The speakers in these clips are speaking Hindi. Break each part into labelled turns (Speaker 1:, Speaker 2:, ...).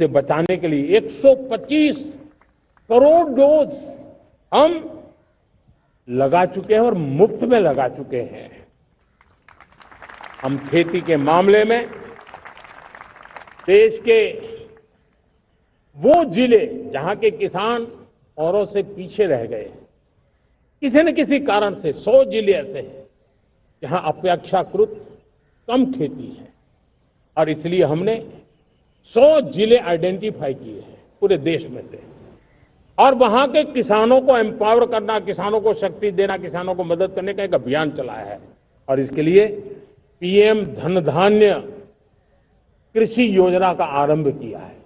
Speaker 1: से बचाने के लिए 125 करोड़ डोज हम लगा चुके हैं और मुफ्त में लगा चुके हैं। हम खेती के मामले में देश के वो जिले जहां के किसान औरों से पीछे रह गए, किसी न किसी कारण से 100 जिले ऐसे हैं जहां अपेक्षाकृत कम खेती है, और इसलिए हमने 100 जिले आइडेंटिफाई किए हैं पूरे देश में से, और वहां के किसानों को एम्पावर करना, किसानों को शक्ति देना, किसानों को मदद करने का एक अभियान चलाया है। और इसके लिए पीएम धन धान्य कृषि योजना का आरंभ किया है।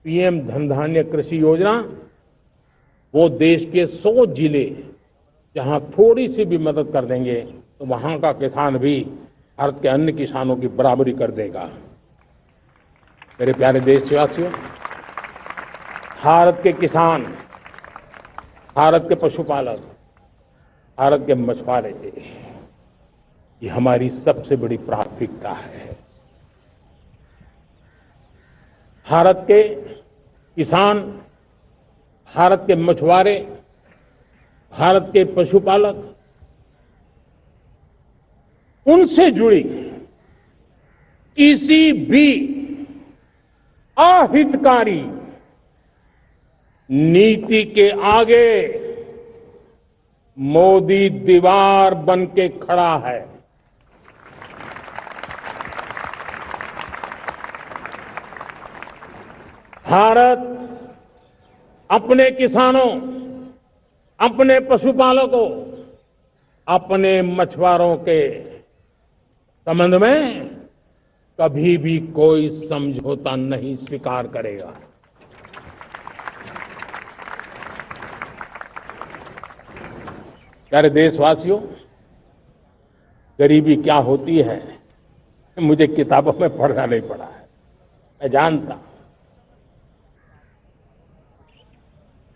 Speaker 1: पीएम धन धान्य कृषि योजना वो देश के 100 जिले जहां थोड़ी सी भी मदद कर देंगे तो वहां का किसान भी भारत के अन्य किसानों की बराबरी कर देगा। मेरे प्यारे देशवासियों, भारत के किसान, भारत के पशुपालक, भारत के मछुआरे, ये हमारी सबसे बड़ी प्राथमिकता है। भारत के किसान, भारत के मछुआरे, भारत के पशुपालक, उनसे जुड़ी किसी भी अहितकारी नीति के आगे मोदी दीवार बन के खड़ा है। भारत अपने किसानों, अपने पशुपालकों, अपने मछुआरों के संबंध में कभी भी कोई समझौता नहीं स्वीकार करेगा। प्यारे देशवासियों, गरीबी क्या होती है मुझे किताबों में पढ़ना नहीं पड़ा है, मैं जानता,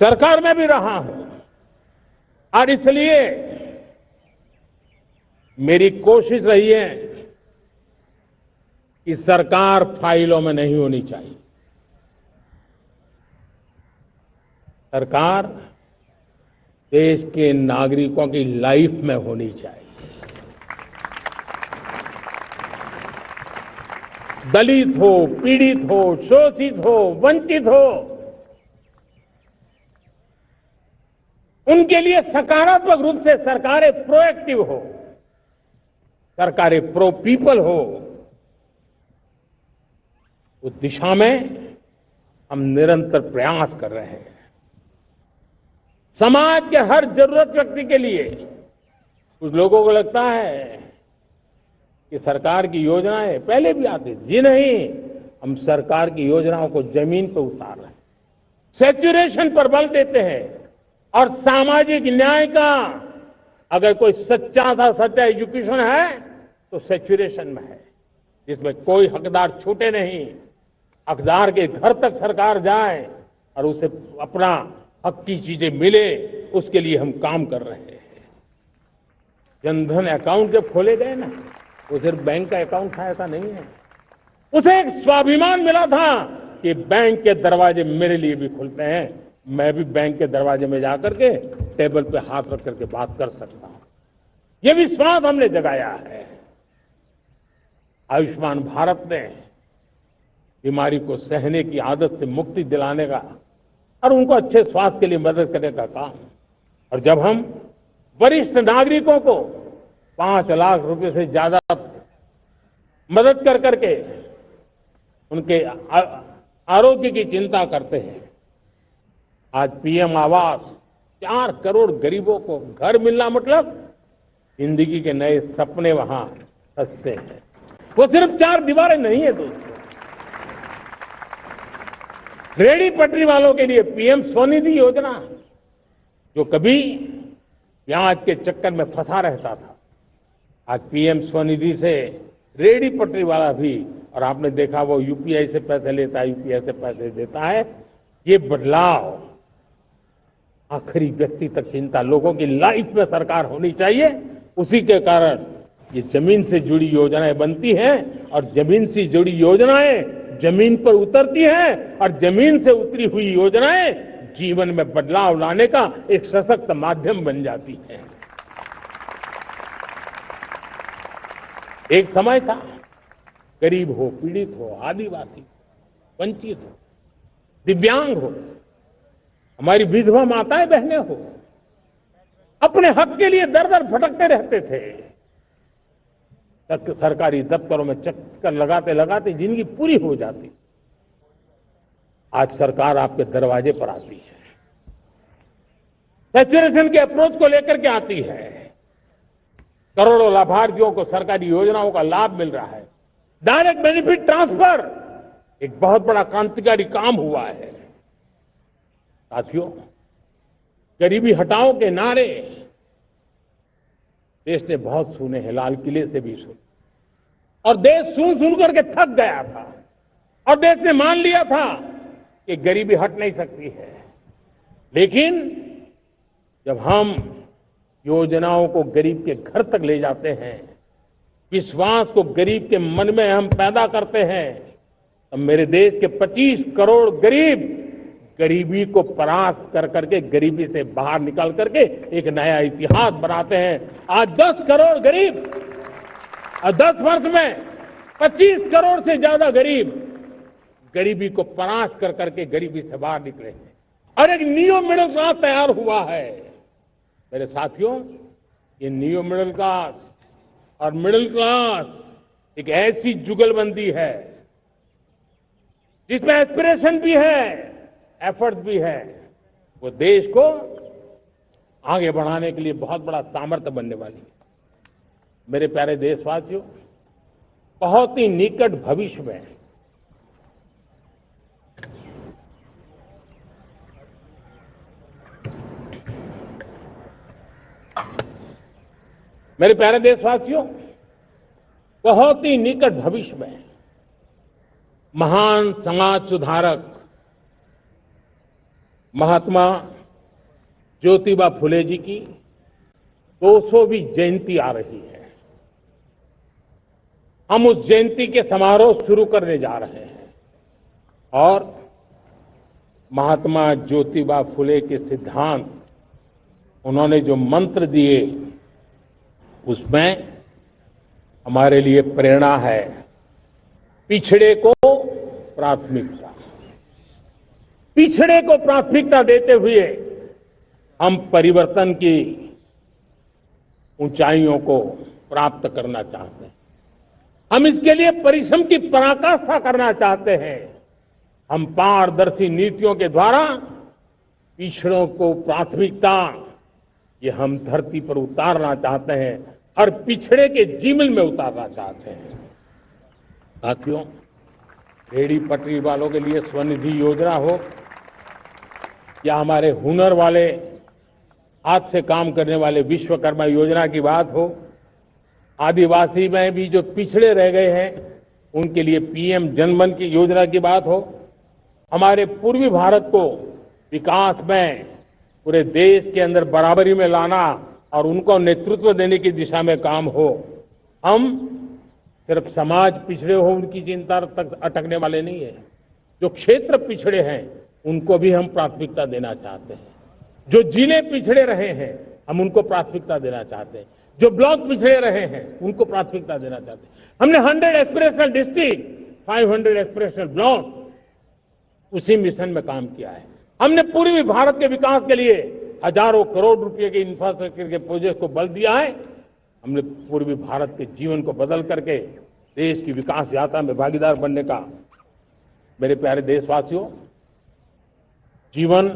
Speaker 1: सरकार में भी रहा हूं, और इसलिए मेरी कोशिश रही है कि सरकार फाइलों में नहीं होनी चाहिए। सरकार देश के नागरिकों की लाइफ में होनी चाहिए। दलित हो, पीड़ित हो, शोषित हो, वंचित हो, उनके लिए सकारात्मक रूप से सरकारें प्रोएक्टिव हो, सरकारें प्रो पीपल हो, उस दिशा में हम निरंतर प्रयास कर रहे हैं। समाज के हर जरूरत व्यक्ति के लिए, कुछ लोगों को लगता है कि सरकार की योजनाएं पहले भी आती थी, जी नहीं, हम सरकार की योजनाओं को जमीन पर उतार रहे हैं, सैचुरेशन पर बल देते हैं, और सामाजिक न्याय का अगर कोई सच्चा एजुकेशन है तो सैचुरेशन में है, जिसमें कोई हकदार छूटे नहीं, हकदार के घर तक सरकार जाए और उसे अपना हक की चीजें मिले, उसके लिए हम काम कर रहे हैं। जनधन अकाउंट जब खोले गए ना, वो सिर्फ बैंक का अकाउंट था ऐसा नहीं है, उसे एक स्वाभिमान मिला था कि बैंक के दरवाजे मेरे लिए भी खुलते हैं, मैं भी बैंक के दरवाजे में जाकर के टेबल पे हाथ रख करके बात कर सकता हूं। ये विश्वास हमने जगाया है। आयुष्मान भारत ने बीमारी को सहने की आदत से मुक्ति दिलाने का और उनको अच्छे स्वास्थ्य के लिए मदद करने का काम, और जब हम वरिष्ठ नागरिकों को 5 लाख रुपए से ज्यादा मदद कर करके उनके आरोग्य की चिंता करते हैं, आज पीएम आवास 4 करोड़ गरीबों को घर मिलना मतलब जिंदगी के नए सपने वहां सजते हैं। वो सिर्फ 4 दीवारें नहीं है दोस्तों। रेहड़ी पटरी वालों के लिए पीएम स्वनिधि योजना, जो कभी ब्याज के चक्कर में फंसा रहता था, आज पीएम स्वनिधि से रेहड़ी पटरी वाला भी, और आपने देखा वो यूपीआई से पैसे लेता है, यूपीआई से पैसे देता है। ये बदलाव आखिरी व्यक्ति तक चिंता, लोगों की लाइफ में सरकार होनी चाहिए। उसी के कारण ये जमीन से जुड़ी योजनाएं बनती हैं, और जमीन से जुड़ी योजनाएं जमीन पर उतरती हैं और जमीन से उतरी हुई योजनाएं जीवन में बदलाव लाने का एक सशक्त माध्यम बन जाती हैं। एक समय था, गरीब हो, पीड़ित हो, आदिवासी, वंचित हो, दिव्यांग हो, हमारी विधवा माताएं बहनें हो, अपने हक के लिए दर दर भटकते रहते थे। सरकारी दफ्तरों में चक्कर लगाते लगाते जिंदगी पूरी हो जाती। आज सरकार आपके दरवाजे पर आती है, सैचुरेशन के अप्रोच को लेकर के आती है। करोड़ों लाभार्थियों को सरकारी योजनाओं का लाभ मिल रहा है। डायरेक्ट बेनिफिट ट्रांसफर एक बहुत बड़ा क्रांतिकारी काम हुआ है। साथियों, गरीबी हटाओ के नारे देश ने बहुत सुने हैं, लाल किले से भी सुने, और देश सुन सुन करके थक गया था और देश ने मान लिया था कि गरीबी हट नहीं सकती है। लेकिन जब हम योजनाओं को गरीब के घर तक ले जाते हैं, विश्वास को गरीब के मन में हम पैदा करते हैं, तो मेरे देश के 25 करोड़ गरीब गरीबी को परास्त कर करके, गरीबी से बाहर निकल करके एक नया इतिहास बनाते हैं। आज 10 करोड़ गरीब और 10 वर्ष में 25 करोड़ से ज्यादा गरीब गरीबी को परास्त कर करके गरीबी से बाहर निकले हैं और एक नियो मिडिल क्लास तैयार हुआ है। मेरे साथियों, ये नियो मिडिल क्लास और मिडिल क्लास एक ऐसी जुगलबंदी है जिसमें एस्पिरेशन भी है, एफर्ट भी है। वो देश को आगे बढ़ाने के लिए बहुत बड़ा सामर्थ्य बनने वाली है। मेरे प्यारे देशवासियों, बहुत ही निकट भविष्य में मेरे प्यारे देशवासियों, बहुत ही निकट भविष्य में महान समाज सुधारक महात्मा ज्योतिबा फुले जी की 200वीं जयंती आ रही है। हम उस जयंती के समारोह शुरू करने जा रहे हैं और महात्मा ज्योतिबा फुले के सिद्धांत, उन्होंने जो मंत्र दिए, उसमें हमारे लिए प्रेरणा है। पिछड़े को प्राथमिकता, पिछड़े को प्राथमिकता देते हुए हम परिवर्तन की ऊंचाइयों को प्राप्त करना चाहते हैं। हम इसके लिए परिश्रम की पराकाष्ठा करना चाहते हैं। हम पारदर्शी नीतियों के द्वारा पिछड़ों को प्राथमिकता, ये हम धरती पर उतारना चाहते हैं, हर पिछड़े के जीवन में उतारना चाहते हैं। साथियों, रेहड़ी पटरी वालों के लिए स्वनिधि योजना हो या हमारे हुनर वाले, हाथ से काम करने वाले विश्वकर्मा योजना की बात हो, आदिवासी में भी जो पिछड़े रह गए हैं उनके लिए पीएम जनधन की योजना की बात हो, हमारे पूर्वी भारत को विकास में पूरे देश के अंदर बराबरी में लाना और उनको नेतृत्व देने की दिशा में काम हो। हम सिर्फ समाज पिछड़े हो उनकी चिंता तक अटकने वाले नहीं है। जो क्षेत्र पिछड़े हैं उनको भी हम प्राथमिकता देना चाहते हैं। जो जिले पिछड़े रहे हैं हम उनको प्राथमिकता देना चाहते हैं। जो ब्लॉक पिछड़े रहे हैं उनको प्राथमिकता देना चाहते हैं। हमने 100 एस्पिरेशनल डिस्ट्रिक्ट, 500 एस्पिरेशनल ब्लॉक, उसी मिशन में काम किया है। हमने पूर्वी भारत के विकास के लिए हजारों करोड़ रुपए के इंफ्रास्ट्रक्चर के प्रोजेक्ट को बल दिया है। हमने पूर्वी भारत के जीवन को बदल करके देश की विकास यात्रा में भागीदार बनने का। मेरे प्यारे देशवासियों, जीवन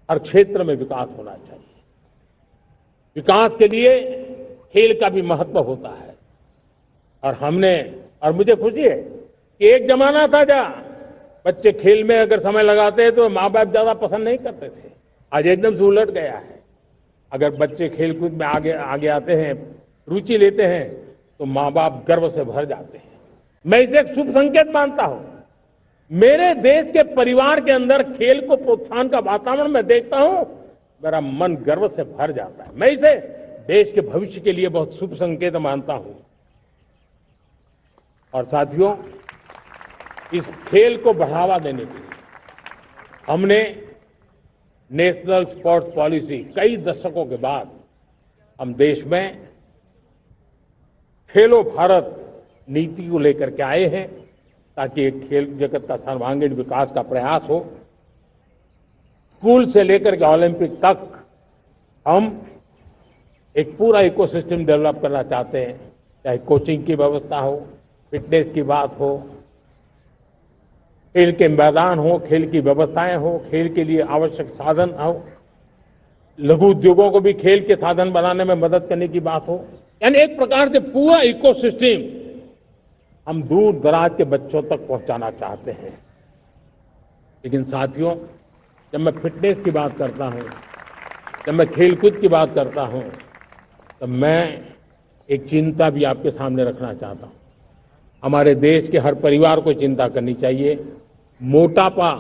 Speaker 1: हर क्षेत्र में विकास होना चाहिए। विकास के लिए खेल का भी महत्व होता है और मुझे खुशी है कि एक जमाना था जहाँ बच्चे खेल में अगर समय लगाते हैं तो माँ बाप ज्यादा पसंद नहीं करते थे। आज एकदम से उलट गया है। अगर बच्चे खेलकूद में आगे आते हैं, रुचि लेते हैं, तो माँ बाप गर्व से भर जाते हैं। मैं इसे एक शुभ संकेत मानता हूं। मेरे देश के परिवार के अंदर खेल को प्रोत्साहन का वातावरण मैं देखता हूं, मेरा मन गर्व से भर जाता है। मैं इसे देश के भविष्य के लिए बहुत शुभ संकेत मानता हूं। और साथियों, इस खेल को बढ़ावा देने के लिए हमने नेशनल स्पोर्ट्स पॉलिसी कई दशकों के बाद हम देश में खेलो भारत नीति को लेकर के आए हैं ताकि एक खेल जगत का सर्वांगीण विकास का प्रयास हो। स्कूल से लेकर के ओलंपिक तक हम एक पूरा इकोसिस्टम डेवलप करना चाहते हैं, चाहे कोचिंग की व्यवस्था हो, फिटनेस की बात हो, खेल के मैदान हो, खेल की व्यवस्थाएं हो, खेल के लिए आवश्यक साधन हो, लघु उद्योगों को भी खेल के साधन बनाने में मदद करने की बात हो। यानी एक प्रकार से पूरा इकोसिस्टम हम दूर दराज के बच्चों तक पहुंचाना चाहते हैं। लेकिन साथियों, जब मैं फिटनेस की बात करता हूं, जब मैं खेलकूद की बात करता हूं, तब मैं एक चिंता भी आपके सामने रखना चाहता हूं। हमारे देश के हर परिवार को चिंता करनी चाहिए। मोटापा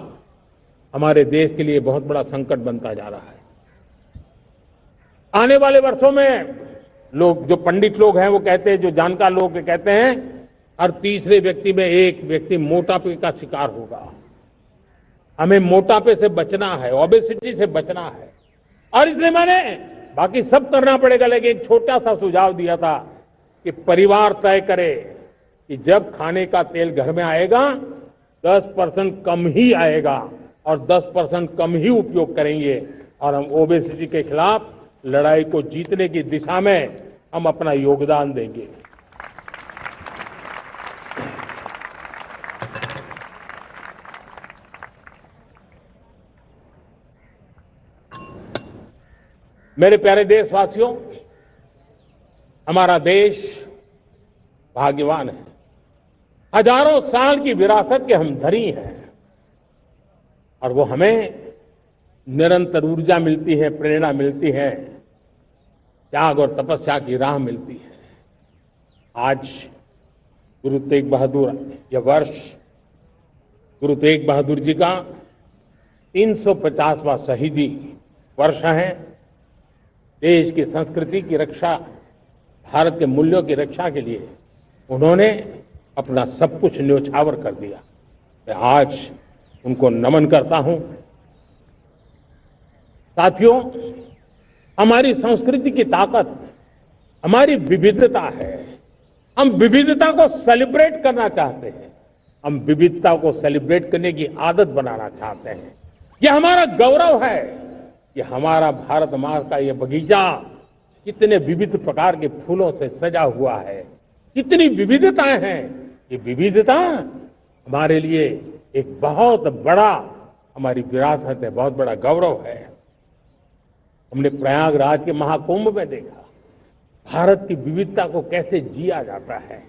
Speaker 1: हमारे देश के लिए बहुत बड़ा संकट बनता जा रहा है। आने वाले वर्षों में लोग, जो पंडित लोग हैं वो कहते हैं, जो जानकार लोग कहते हैं, हर तीसरे व्यक्ति में एक व्यक्ति मोटापे का शिकार होगा। हमें मोटापे से बचना है, ओबेसिटी से बचना है, और इसलिए मैंने बाकी सब करना पड़ेगा, लेकिन एक छोटा सा सुझाव दिया था कि परिवार तय करे कि जब खाने का तेल घर में आएगा 10% कम ही आएगा और 10% कम ही उपयोग करेंगे, और हम ओबेसिटी के खिलाफ लड़ाई को जीतने की दिशा में हम अपना योगदान देंगे। मेरे प्यारे देशवासियों, हमारा देश भाग्यवान है। हजारों साल की विरासत के हम धनी हैं, और वो हमें निरंतर ऊर्जा मिलती है, प्रेरणा मिलती है, त्याग और तपस्या की राह मिलती है। आज गुरु तेग बहादुर, यह वर्ष गुरु तेग बहादुर जी का 350वां शहीदी वर्ष है। देश की संस्कृति की रक्षा, भारत के मूल्यों की रक्षा के लिए उन्होंने अपना सब कुछ न्योछावर कर दिया। मैं आज उनको नमन करता हूं। साथियों, हमारी संस्कृति की ताकत हमारी विविधता है। हम विविधता को सेलिब्रेट करना चाहते हैं, हम विविधता को सेलिब्रेट करने की आदत बनाना चाहते हैं। यह हमारा गौरव है कि हमारा भारत माँ का यह बगीचा कितने विविध प्रकार के फूलों से सजा हुआ है, कितनी विविधताएं हैं। ये विविधता हमारे लिए एक बहुत बड़ा, हमारी विरासत है, बहुत बड़ा गौरव है। हमने प्रयागराज के महाकुंभ में देखा भारत की विविधता को कैसे जिया जाता है।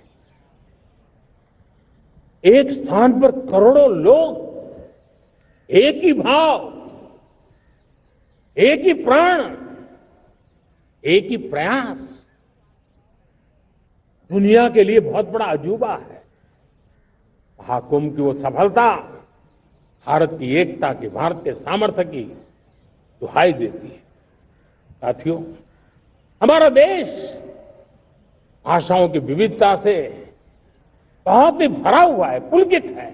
Speaker 1: एक स्थान पर करोड़ों लोग, एक ही भाव, एक ही प्राण, एक ही प्रयास, दुनिया के लिए बहुत बड़ा अजूबा है। महाकुंभ की वो सफलता भारत की एकता की, भारत के सामर्थ्य की दुहाई देती है। साथियों, हमारा देश भाषाओं की विविधता से बहुत ही भरा हुआ है, पुलकित है,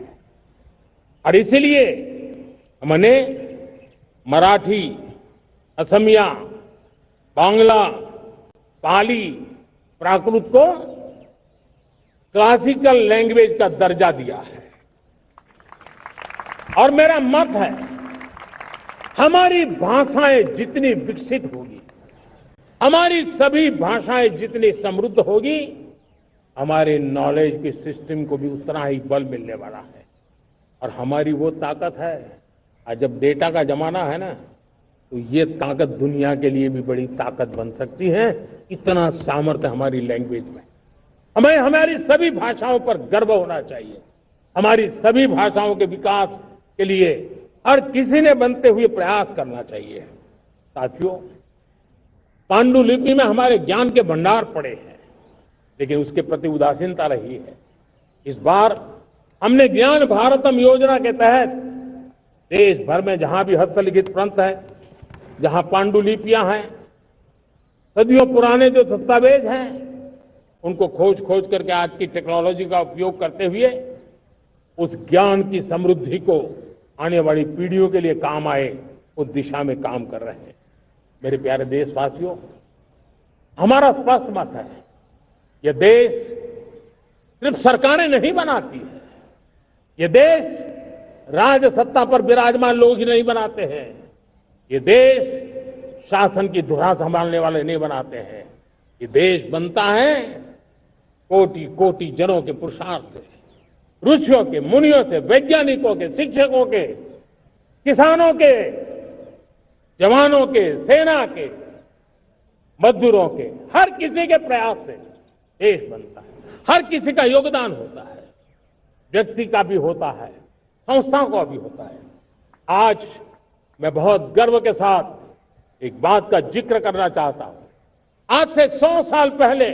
Speaker 1: और इसीलिए हमने मराठी, असमिया, बांग्ला, पाली, प्राकृत को क्लासिकल लैंग्वेज का दर्जा दिया है। और मेरा मत है, हमारी भाषाएं जितनी विकसित होगी, हमारी सभी भाषाएं जितनी समृद्ध होगी, हमारे नॉलेज के सिस्टम को भी उतना ही बल मिलने वाला है। और हमारी वो ताकत है, आज जब डेटा का जमाना है ना, तो ये ताकत दुनिया के लिए भी बड़ी ताकत बन सकती है। इतना सामर्थ्य हमारी लैंग्वेज में। हमें हमारी सभी भाषाओं पर गर्व होना चाहिए। हमारी सभी भाषाओं के विकास के लिए हर किसी ने बनते हुए प्रयास करना चाहिए। साथियों, पांडुलिपि में हमारे ज्ञान के भंडार पड़े हैं, लेकिन उसके प्रति उदासीनता रही है। इस बार हमने ज्ञान भारतम योजना के तहत देश भर में जहां भी हस्तलिखित ग्रंथ है, जहां पांडुलिपियां हैं, सदियों पुराने जो दस्तावेज हैं, उनको खोज खोज करके आज की टेक्नोलॉजी का उपयोग करते हुए उस ज्ञान की समृद्धि को आने वाली पीढ़ियों के लिए काम आए, उस दिशा में काम कर रहे हैं। मेरे प्यारे देशवासियों, हमारा स्पष्ट मत है, यह देश सिर्फ सरकारें नहीं बनाती है, ये देश राज सत्ता पर विराजमान लोग ही नहीं बनाते हैं, ये देश शासन की धुरा संभालने वाले नहीं बनाते हैं, ये देश बनता है कोटि कोटि जनों के पुरुषार्थ से, ऋषियों के, मुनियों से, वैज्ञानिकों के, शिक्षकों के, किसानों के, जवानों के, सेना के, मजदूरों के, हर किसी के प्रयास से देश बनता है। हर किसी का योगदान होता है, व्यक्ति का भी होता है, संस्थाओं का भी होता है। आज मैं बहुत गर्व के साथ एक बात का जिक्र करना चाहता हूं। आज से 100 साल पहले